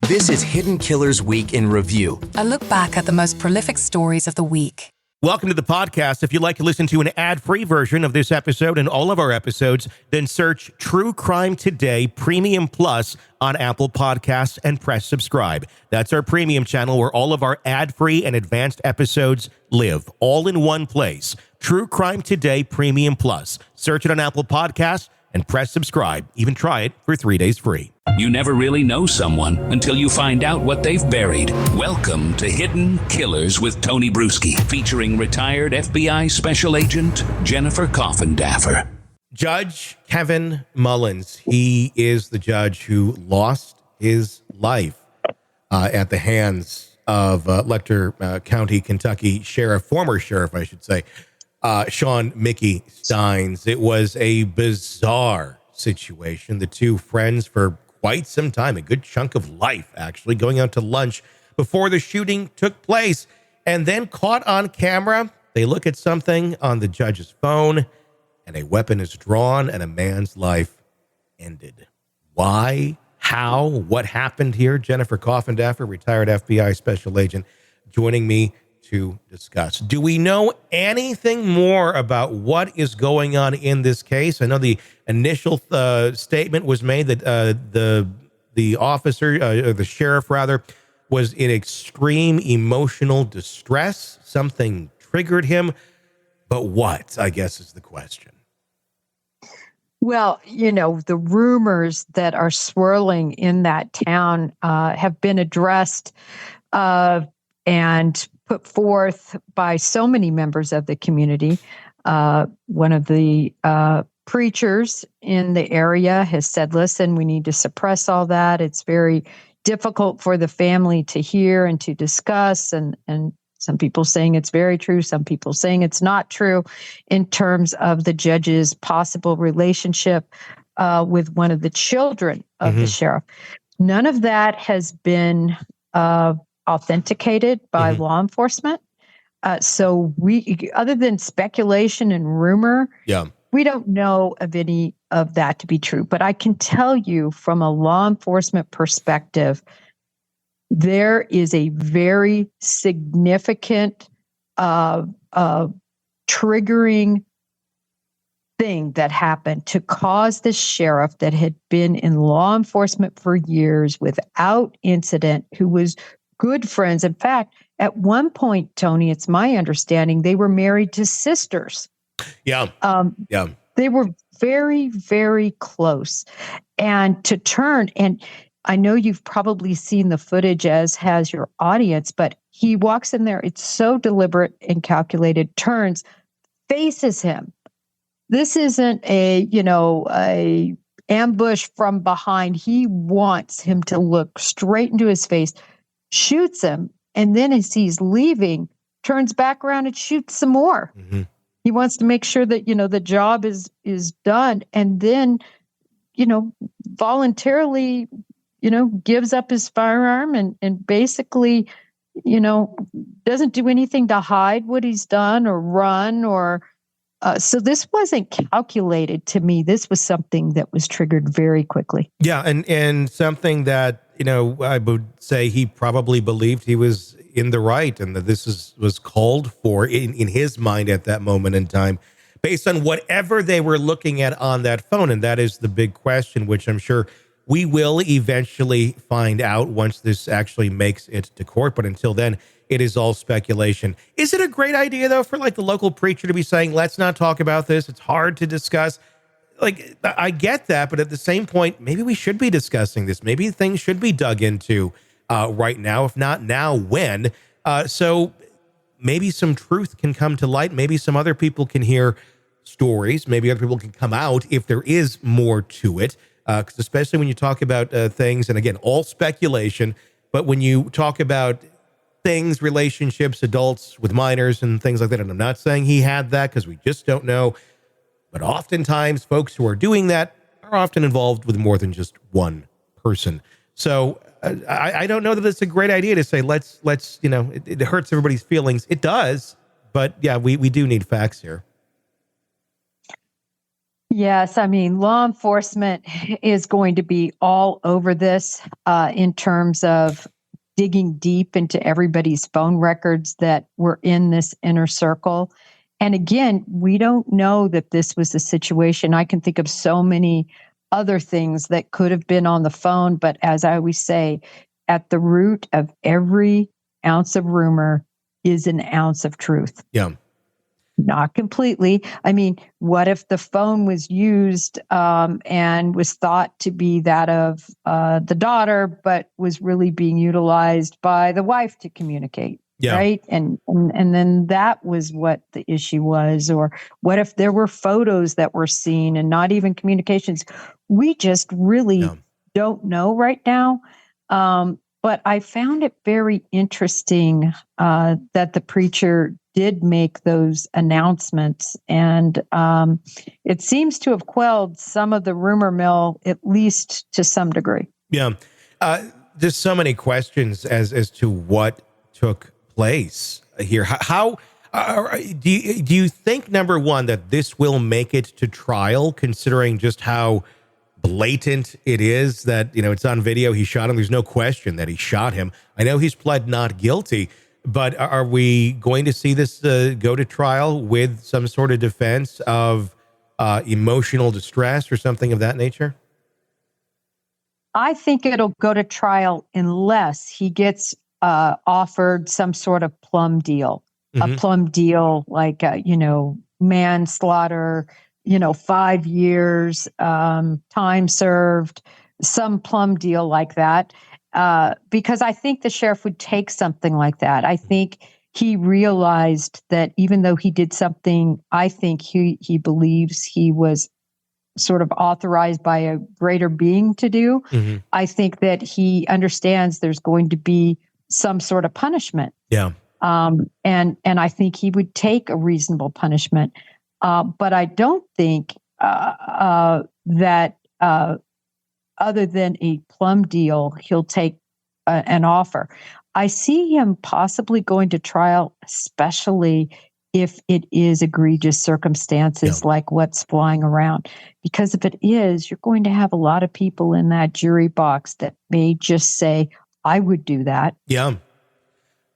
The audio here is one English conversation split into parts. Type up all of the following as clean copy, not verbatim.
This is Hidden Killers Week in Review. A look back at the most prolific stories of the week. Welcome to the podcast. If you'd like to listen to an ad-free version of this episode and all of our episodes, then search True Crime Today Premium Plus on Apple Podcasts and press subscribe. That's our premium channel where all of our ad-free and advanced episodes live, all in one place. True Crime Today Premium Plus. Search it on Apple Podcasts and press subscribe. Even try it for 3 days free. You never really know someone until you find out what they've buried. Welcome to Hidden Killers with Tony Brueski, featuring retired FBI Special Agent Jennifer Coffindaffer. Judge Kevin Mullins, he is the judge who lost his life at the hands of Lecter County, Kentucky former sheriff, I should say, Sean Mickey Steins. It was a bizarre situation. The two friends for quite some time, a good chunk of life, actually, going out to lunch before the shooting took place, and then caught on camera. They look at something on the judge's phone, and a weapon is drawn, and a man's life ended. Why? How? What happened here? Jennifer Coffindaffer, retired FBI Special Agent, joining me to discuss. Do we know anything more about what is going on in this case? I know the initial statement was made that the officer, or the sheriff rather, was in extreme emotional distress. Something triggered him. But what, I guess, is the question. Well, you know, the rumors that are swirling in that town have been addressed and put forth by so many members of the community. One of the preachers in the area has said, listen, we need to suppress all that. It's very difficult for the family to hear and to discuss. And some people saying it's very true. Some people saying it's not true in terms of the judge's possible relationship with one of the children of the sheriff. None of that has been authenticated by law enforcement. So we, other than speculation and rumor, we don't know of any of that to be true. But I can tell you from a law enforcement perspective, there is a very significant triggering thing that happened to cause the sheriff that had been in law enforcement for years without incident, who was good friends. In fact, at one point, Tony, it's my understanding, they were married to sisters. They were very, very close. And to turn, and I know you've probably seen the footage, as has your audience, but he walks in there, it's so deliberate and calculated, turns, faces him. This isn't a ambush from behind. He wants him to look straight into his face, shoots him, and then as he's leaving, turns back around and shoots some more. He wants to make sure that, the job is done, and then, voluntarily, gives up his firearm and basically, doesn't do anything to hide what he's done or run or, so this wasn't calculated to me. This was something that was triggered very quickly. Yeah. And something that, I would say he probably believed he was in the right, and that this was called for in his mind at that moment in time, based on whatever they were looking at on that phone. And that is the big question, which I'm sure we will eventually find out once this actually makes it to court. But until then, it is all speculation. Is it a great idea, though, for the local preacher to be saying, let's not talk about this? It's hard to discuss. I get that, but at the same point, maybe we should be discussing this. Maybe things should be dug into right now. If not now, when? So maybe some truth can come to light. Maybe some other people can hear stories. Maybe other people can come out if there is more to it. Because especially when you talk about things, and again, all speculation, but when you talk about things, relationships, adults with minors and things like that, and I'm not saying he had that because we just don't know, but oftentimes folks who are doing that are often involved with more than just one person. So I don't know that it's a great idea to say, let's it hurts everybody's feelings. It does, but yeah, we do need facts here. Yes, I mean, law enforcement is going to be all over this in terms of digging deep into everybody's phone records that were in this inner circle. And again, we don't know that this was the situation. I can think of so many other things that could have been on the phone. But as I always say, at the root of every ounce of rumor is an ounce of truth. Yeah. Not completely. I mean, what if the phone was used and was thought to be that of the daughter, but was really being utilized by the wife to communicate? Yeah. Right. And then that was what the issue was. Or what if there were photos that were seen and not even communications? We just really don't know right now. But I found it very interesting that the preacher did make those announcements. And it seems to have quelled some of the rumor mill, at least to some degree. Yeah. There's so many questions as to what took place here. How do you think, number one, that this will make it to trial, considering just how blatant it is that, it's on video, he shot him. There's no question that he shot him. I know he's pled not guilty, but are we going to see this go to trial with some sort of defense of emotional distress or something of that nature? I think it'll go to trial unless he gets offered some sort of plum deal, a plum deal like, manslaughter, 5 years, time served, some plum deal like that. Because I think the sheriff would take something like that. I think he realized that even though he did something, I think he believes he was sort of authorized by a greater being to do. I think that he understands there's going to be some sort of punishment. Yeah. And I think he would take a reasonable punishment. But I don't think that other than a plum deal, he'll take an offer. I see him possibly going to trial, especially if it is egregious circumstances like what's flying around. Because if it is, you're going to have a lot of people in that jury box that may just say, I would do that. Yeah.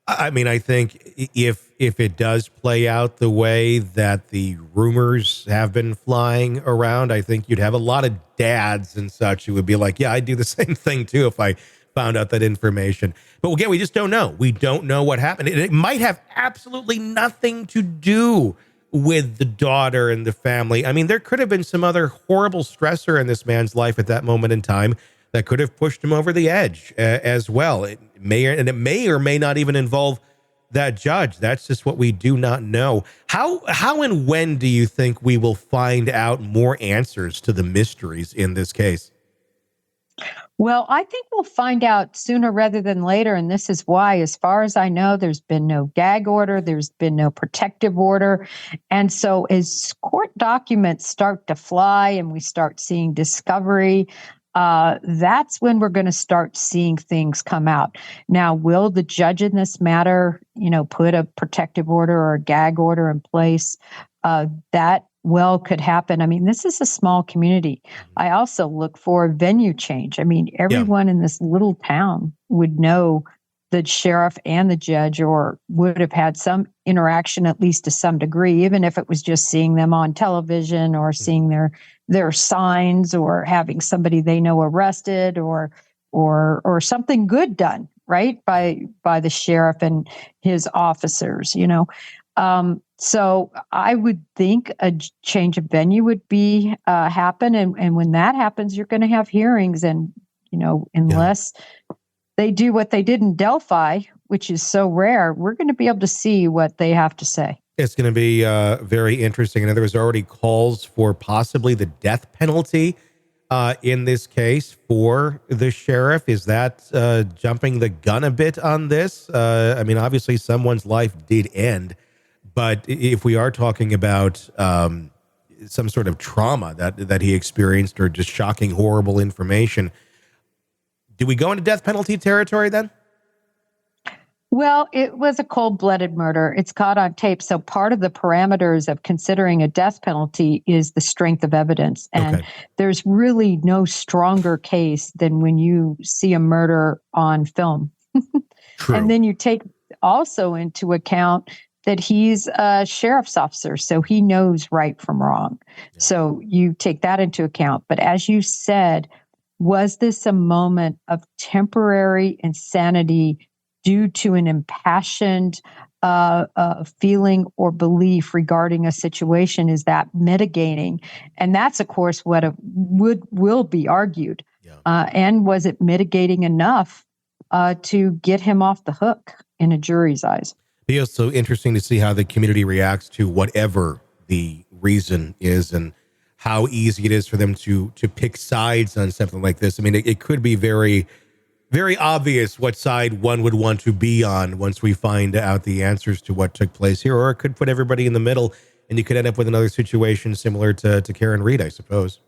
I mean, I think if it does play out the way that the rumors have been flying around, I think you'd have a lot of dads and such who would be like, yeah, I'd do the same thing too if I found out that information. But again, we just don't know. We don't know what happened. It might have absolutely nothing to do with the daughter and the family. I mean, there could have been some other horrible stressor in this man's life at that moment in time that could have pushed him over the edge as well. It may or may not even involve that judge. That's just what we do not know. How and when do you think we will find out more answers to the mysteries in this case? Well, I think we'll find out sooner rather than later. And this is why, as far as I know, there's been no gag order. There's been no protective order. And so as court documents start to fly and we start seeing discovery, that's when we're going to start seeing things come out. Now, will the judge in this matter, put a protective order or a gag order in place? That could happen. I mean, this is a small community. I also look for a venue change. I mean, everyone in this little town would know the sheriff and the judge, or would have had some interaction, at least to some degree, even if it was just seeing them on television or seeing their signs or having somebody they know arrested or something good done, right, by the sheriff and his officers, So I would think a change of venue would be happen, and when that happens, you're going to have hearings, and unless they do what they did in Delphi, which is so rare, we're going to be able to see what they have to say. It's going to be very interesting. And there was already calls for possibly the death penalty in this case for the sheriff. Is that jumping the gun a bit on this? I mean, obviously someone's life did end, but if we are talking about some sort of trauma that he experienced or just shocking, horrible information, do we go into death penalty territory then? Well, it was a cold-blooded murder. It's caught on tape. So part of the parameters of considering a death penalty is the strength of evidence. And Okay. there's really no stronger case than when you see a murder on film. True. And then you take also into account that he's a sheriff's officer, so he knows right from wrong. Yeah. So you take that into account. But as you said, was this a moment of temporary insanity due to an impassioned feeling or belief regarding a situation? Is that mitigating? And that's, of course, what will be argued. Yeah. And was it mitigating enough to get him off the hook in a jury's eyes? Be also interesting to see how the community reacts to whatever the reason is, and how easy it is for them to pick sides on something like this. I mean, it could be very, very obvious what side one would want to be on once we find out the answers to what took place here, or it could put everybody in the middle, and you could end up with another situation similar to Karen Reed, I suppose.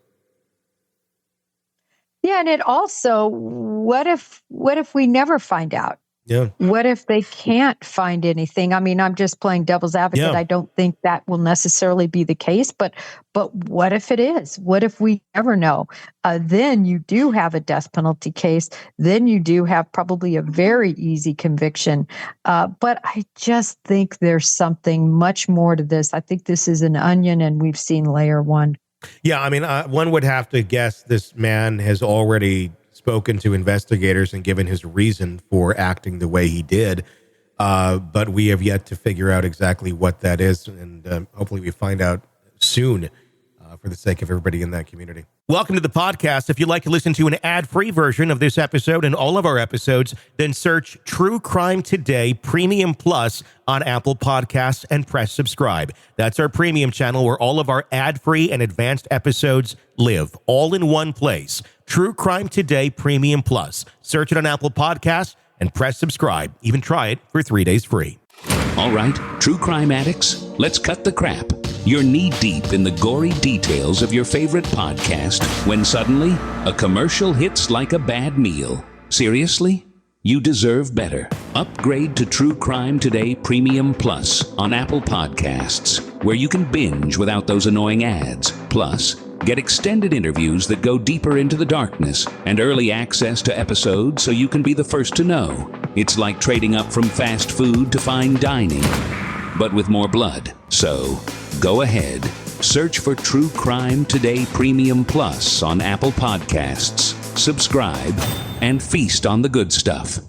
Yeah, and it also, what if we never find out? Yeah. What if they can't find anything? I mean, I'm just playing devil's advocate. Yeah. I don't think that will necessarily be the case, but what if it is? What if we never know? Then you do have a death penalty case. Then you do have probably a very easy conviction. But I just think there's something much more to this. I think this is an onion, and we've seen layer one. Yeah, I mean, one would have to guess this man has already spoken to investigators and given his reason for acting the way he did. But we have yet to figure out exactly what that is. And hopefully we find out soon for the sake of everybody in that community. Welcome to the podcast. If you'd like to listen to an ad-free version of this episode and all of our episodes, then search True Crime Today Premium Plus on Apple Podcasts and press subscribe. That's our premium channel where all of our ad-free and advanced episodes live, all in one place. True Crime Today Premium Plus. Search it on Apple Podcasts and press subscribe. Even try it for 3 days free. All right, true crime addicts, let's cut the crap. You're knee-deep in the gory details of your favorite podcast when suddenly a commercial hits like a bad meal. Seriously? You deserve better. Upgrade to True Crime Today Premium Plus on Apple Podcasts, where you can binge without those annoying ads. Plus, get extended interviews that go deeper into the darkness and early access to episodes so you can be the first to know. It's like trading up from fast food to fine dining, but with more blood. So, go ahead. Search for True Crime Today Premium Plus on Apple Podcasts. Subscribe and feast on the good stuff.